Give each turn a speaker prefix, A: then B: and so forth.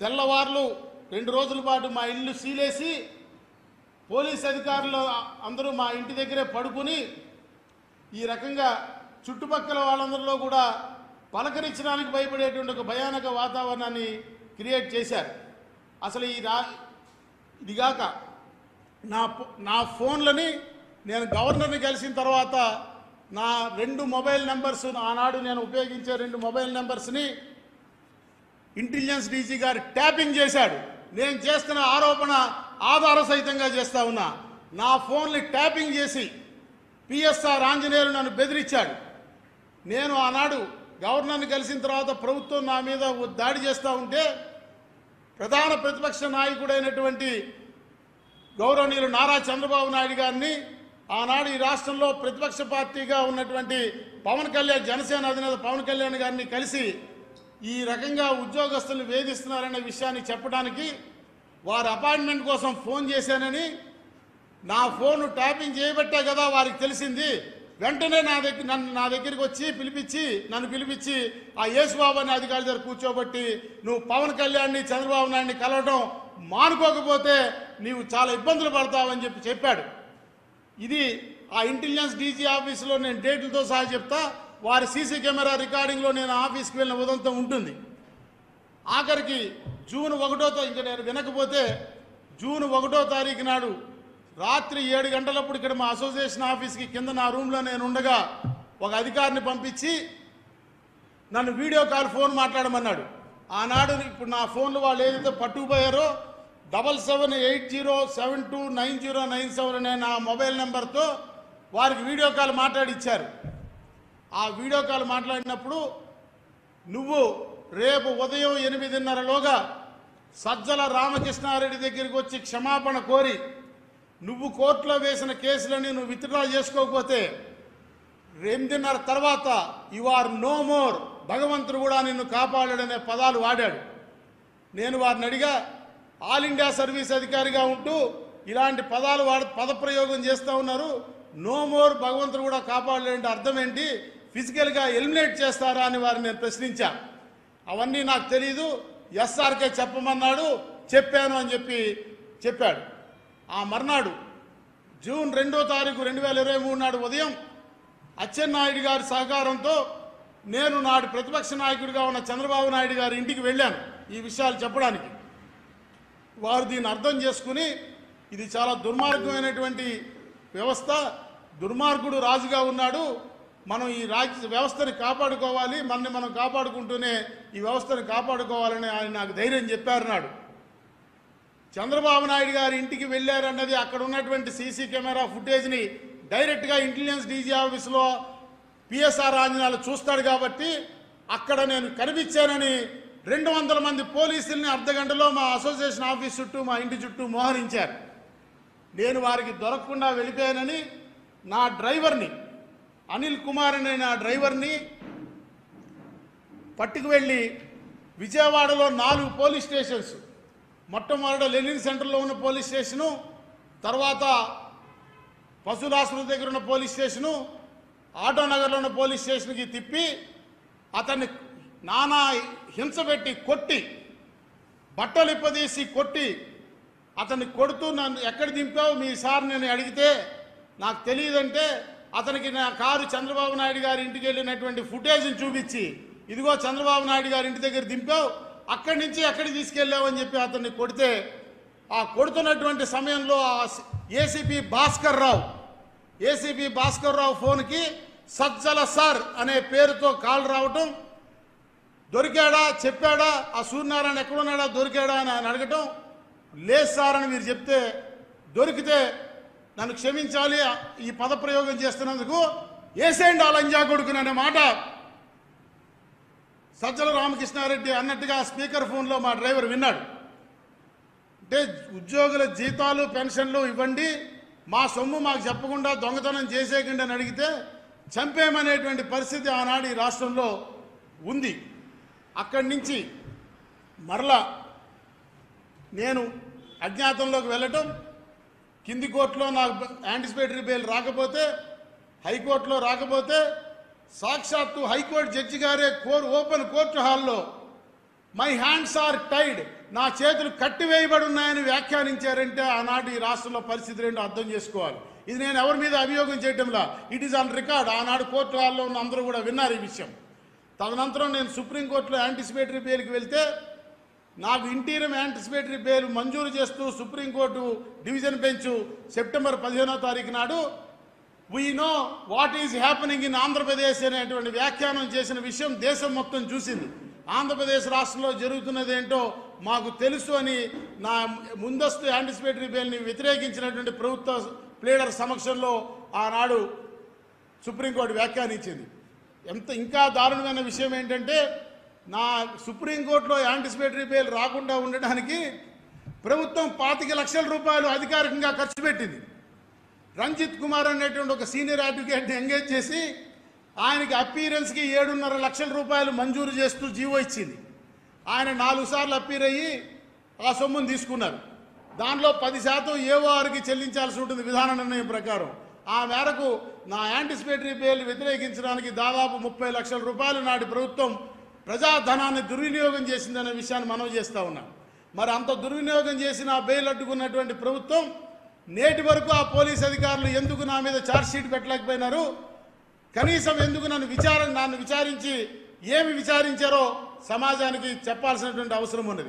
A: తెల్లవార్లు 2 రోజుల పాటు మా ఇల్లు సీలేసి పోలీస్ అధికారులు అందరూ మా ఇంటి దగ్గరే పడుకుని ఈ రకంగా చుట్టుపక్కల వాళ్ళందరిలో కూడా పలకరించడానికి భయపడేటువంటి ఒక భయానక వాతావరణాన్ని క్రియేట్ చేశారు. అసలు ఇదిగాక నా ఫోన్లని నేను గవర్నర్ని కలిసిన తర్వాత నా 2 మొబైల్ నెంబర్స్ ఆనాడు నేను ఉపయోగించే 2 మొబైల్ నెంబర్స్ని ఇంటెలిజెన్స్ డీజీ గారు ట్యాపింగ్ చేశాడు. నేను చేస్తున్న ఆరోపణ ఆధార సహితంగా చేస్తా ఉన్నా. నా ఫోన్ని ట్యాపింగ్ చేసి పిఎస్ఆర్ ఆంజనేయులు నన్ను బెదిరించాడు. నేను ఆనాడు గవర్నర్ని కలిసిన తర్వాత ప్రభుత్వం నా మీద దాడి చేస్తూ ఉంటే ప్రధాన ప్రతిపక్ష నాయకుడైనటువంటి గౌరవనీయులు నారా చంద్రబాబు నాయుడు గారిని, ఆనాడు ఈ రాష్ట్రంలో ప్రతిపక్ష పార్టీగా ఉన్నటువంటి పవన్ కళ్యాణ్, జనసేన అధినేత పవన్ కళ్యాణ్ గారిని కలిసి ఈ రకంగా ఉద్యోగస్తులను వేధిస్తున్నారనే విషయాన్ని చెప్పడానికి వారి అపాయింట్మెంట్ కోసం ఫోన్ చేశానని, నా ఫోన్ ట్యాపింగ్ చేయబట్టే కదా వారికి తెలిసింది. వెంటనే నా దగ్గరికి వచ్చి నన్ను పిలిపించి ఆ యేసుబాబు అనే అధికారి దగ్గర కూర్చోబట్టి, నువ్వు పవన్ కళ్యాణ్ని చంద్రబాబు నాయుడిని కలవడం మానుకోకపోతే నీవు చాలా ఇబ్బందులు పడతావని చెప్పాడు. ఇది ఆ ఇంటెలిజెన్స్ డీజీ ఆఫీసులో నేను డేట్లతో సహా చెప్తా. వారి సీసీ కెమెరా రికార్డింగ్లో నేను ఆఫీస్కి వెళ్ళిన ఉదంతం ఉంటుంది. ఆఖరికి జూన్ 1వ ఇంకా నేను వినకపోతే జూన్ 1వ తారీఖు నాడు రాత్రి 7 గంటలప్పుడు ఇక్కడ మా అసోసియేషన్ ఆఫీస్కి కింద నా రూమ్లో నేను ఉండగా ఒక అధికారిని పంపించి నన్ను వీడియో కాల్ ఫోన్ మాట్లాడమన్నాడు. ఆనాడు ఇప్పుడు నా ఫోన్లు వాళ్ళు ఏదైతే పట్టుకుపోయారో 7780729097 అనే నా మొబైల్ నెంబర్తో వారికి వీడియో కాల్ మాట్లాడిచ్చారు. ఆ వీడియో కాల్ మాట్లాడినప్పుడు నువ్వు రేపు ఉదయం 8:30లోగా సజ్జల రామకృష్ణారెడ్డి దగ్గరికి వచ్చి క్షమాపణ కోరి నువ్వు కోర్టులో వేసిన కేసులని నువ్వు విత్డ్రా చేసుకోకపోతే 8:30 తర్వాత యు ఆర్ నో మోర్, భగవంతుడు కూడా నిన్ను కాపాడాడనే పదాలు వాడాడు. నేను వారిని అడిగా, ఆల్ ఇండియా సర్వీస్ అధికారిగా ఉంటూ ఇలాంటి పదాలు పదప్రయోగం చేస్తూ ఉన్నారు, నో మోర్ భగవంతుడు కూడా కాపాడలేంటే అర్థం ఏంటి, ఫిజికల్గా ఎలిమినేట్ చేస్తారా అని వారిని నేను ప్రశ్నించా. అవన్నీ నాకు తెలీదు, ఎస్ఆర్కే చెప్పమన్నాడు, చెప్పాను అని చెప్పాడు. ఆ మర్నాడు జూన్ 2వ తారీఖు 2023 నాడు ఉదయం అచ్చెన్నాయుడు గారి సహకారంతో నేను నాడు ప్రతిపక్ష నాయకుడిగా ఉన్న చంద్రబాబు నాయుడు గారి ఇంటికి వెళ్ళాను ఈ విషయాలు చెప్పడానికి. వారు దీన్ని అర్థం చేసుకుని ఇది చాలా దుర్మార్గమైనటువంటి వ్యవస్థ, దుర్మార్గుడు రాజుగా ఉన్నాడు, మనం ఈ వ్యవస్థని కాపాడుకోవాలి, మనని మనం కాపాడుకుంటూనే ఈ వ్యవస్థని కాపాడుకోవాలని ఆయన నాకు ధైర్యం చెప్పారు. నాడు చంద్రబాబు నాయుడు గారి ఇంటికి వెళ్ళారన్నది అక్కడ ఉన్నటువంటి సీసీ కెమెరా ఫుటేజ్ని డైరెక్ట్గా ఇంటెలిజెన్స్ డీజీ ఆఫీసులో పిఎస్ఆర్ ఆంజనేయులు చూస్తాడు కాబట్టి అక్కడ నేను కనిపించానని 200 మంది పోలీసుల్ని అర్ధగంటలో మా అసోసియేషన్ ఆఫీస్ చుట్టూ మా ఇంటి చుట్టూ మోహరించారు. నేను వారికి దొరకకుండా వెళ్ళిపోయానని నా డ్రైవర్ని అనిల్ కుమార్ అనే నా డ్రైవర్ని పట్టుకు వెళ్ళి విజయవాడలో 4 పోలీస్ స్టేషన్స్, మొట్టమొదట లెనిన్ సెంటర్లో ఉన్న పోలీస్ స్టేషను, తర్వాత పశురాసుల దగ్గర ఉన్న పోలీస్ స్టేషను, ఆటోనగర్లో ఉన్న పోలీస్ స్టేషన్కి తిప్పి అతన్ని నానా హింస పెట్టి కొట్టి, బట్టలు ఇప్పదీసి కొట్టి, అతన్ని కొడుతూ నన్ను ఎక్కడ దింపావు మీ సార్ నేను అడిగితే నాకు తెలియదంటే అతనికి నా కారు చంద్రబాబు నాయుడు గారి ఇంటికి వెళ్ళినటువంటి ఫుటేజ్ని చూపించి, ఇదిగో చంద్రబాబు నాయుడు గారి ఇంటి దగ్గర దింపావు, అక్కడి నుంచి ఎక్కడికి తీసుకెళ్ళావని చెప్పి అతన్ని కొడితే, ఆ కొడుతున్నటువంటి సమయంలో ఏసీపీ భాస్కర్ రావు ఫోన్కి సజ్జల సార్ అనే పేరుతో కాల్ రావటం, దొరికాడా చెప్పాడా, ఆ సూర్యనారాయణ ఎక్కడున్నాడా దొరికాడా అని ఆయన అడగటం, లేదు సార్ అని మీరు చెప్తే, దొరికితే నన్ను క్షమించాలి ఈ పదప్రయోగం చేస్తున్నందుకు, ఏసేండి ఆ లంజా కొడుకుననే మాట సజ్జల రామకృష్ణారెడ్డి అన్నట్టుగా స్పీకర్ ఫోన్లో మా డ్రైవర్ విన్నాడు. అంటే ఉద్యోగుల జీతాలు పెన్షన్లు ఇవ్వండి, మా సొమ్ము మాకు చెప్పకుండా దొంగతనం చేసేయకండి అని అడిగితే చంపేమనేటువంటి పరిస్థితి ఆనాడు ఈ రాష్ట్రంలో ఉంది. అక్కడి నుంచి మరలా నేను అజ్ఞాతంలోకి వెళ్ళటం, కింది కోర్టులో నాకు యాంటిసిపేటరీ బెయిల్ రాకపోతే, హైకోర్టులో రాకపోతే, సాక్షాత్తు హైకోర్టు జడ్జి గారే ఓపెన్ కోర్టు హాల్లో మై హ్యాండ్స్ ఆర్ టైడ్, నా చేతులు కట్టివేయబడి ఉన్నాయని వ్యాఖ్యానించారంటే ఆనాటి ఈ రాష్ట్రంలో పరిస్థితి ఏంటో అర్థం చేసుకోవాలి. ఇది నేను ఎవరి మీద అభియోగం చేయటంలా, ఇట్ ఈస్ ఆన్ రికార్డ్. ఆనాడు కోర్టు హాల్లో ఉన్న అందరూ కూడా విన్నారు ఈ విషయం. తదనంతరం నేను సుప్రీంకోర్టులో యాంటిసిపేటరీ బెయిల్కి వెళ్తే నాకు ఇంటీరియం యాంటిసిపేటరీ బెయిల్ మంజూరు చేస్తూ సుప్రీంకోర్టు డివిజన్ బెంచ్ సెప్టెంబర్ 15వ తారీఖు నాడు we know what is happening in Andhra Pradesh అనేటువంటి వ్యాఖ్యానం చేసిన విషయం దేశం మొత్తం చూసింది. ఆంధ్రప్రదేశ్ రాష్ట్రంలో జరుగుతున్నది ఏంటో మాకు తెలుసు అని నా ముందస్తు యాంటిసిపేటరీ బెయిల్ని వ్యతిరేకించినటువంటి ప్రభుత్వ ప్లేడర్ సమక్షంలో ఆనాడు సుప్రీంకోర్టు వ్యాఖ్యానించింది. ఇంకా దారుణమైన విషయం ఏంటంటే నా సుప్రీంకోర్టులో యాంటిసిపేటరీ బెయిల్ రాకుండా ఉండడానికి ప్రభుత్వం 25 లక్షల రూపాయలు అధికారికంగా ఖర్చు పెట్టింది. రంజిత్ కుమార్ అనేటువంటి ఒక సీనియర్ అడ్వకేట్ని ఎంగేజ్ చేసి ఆయనకి అపీరెన్స్కి 7.5 లక్షల రూపాయలు మంజూరు చేస్తూ జీవో ఇచ్చింది. ఆయన 4 సార్లు అపీర్ అయ్యి ఆ సొమ్మును తీసుకున్నారు. దానిలో 10% ఏఓఆర్కి చెల్లించాల్సి ఉంటుంది విధాన నిర్ణయం ప్రకారం. ఆ మేరకు నా యాంటిసిపేటరీ బెయిల్ వ్యతిరేకించడానికి దాదాపు 30 లక్షల రూపాయలు నాటి ప్రభుత్వం ప్రజాధనాన్ని దుర్వినియోగం చేసిందనే విషయాన్ని మనవి చేస్తూ ఉన్నాం. మరి అంత దుర్వినియోగం చేసి నా బెయిల్ అడ్డుకున్నటువంటి ప్రభుత్వం నేటి వరకు ఆ పోలీస్ అధికారులు ఎందుకు నా మీద ఛార్జ్షీట్ పెట్టలేకపోయినారు? కనీసం ఎందుకు నన్ను విచారించి ఏమి విచారించారో సమాజానికి చెప్పాల్సినటువంటి అవసరం ఉన్నది.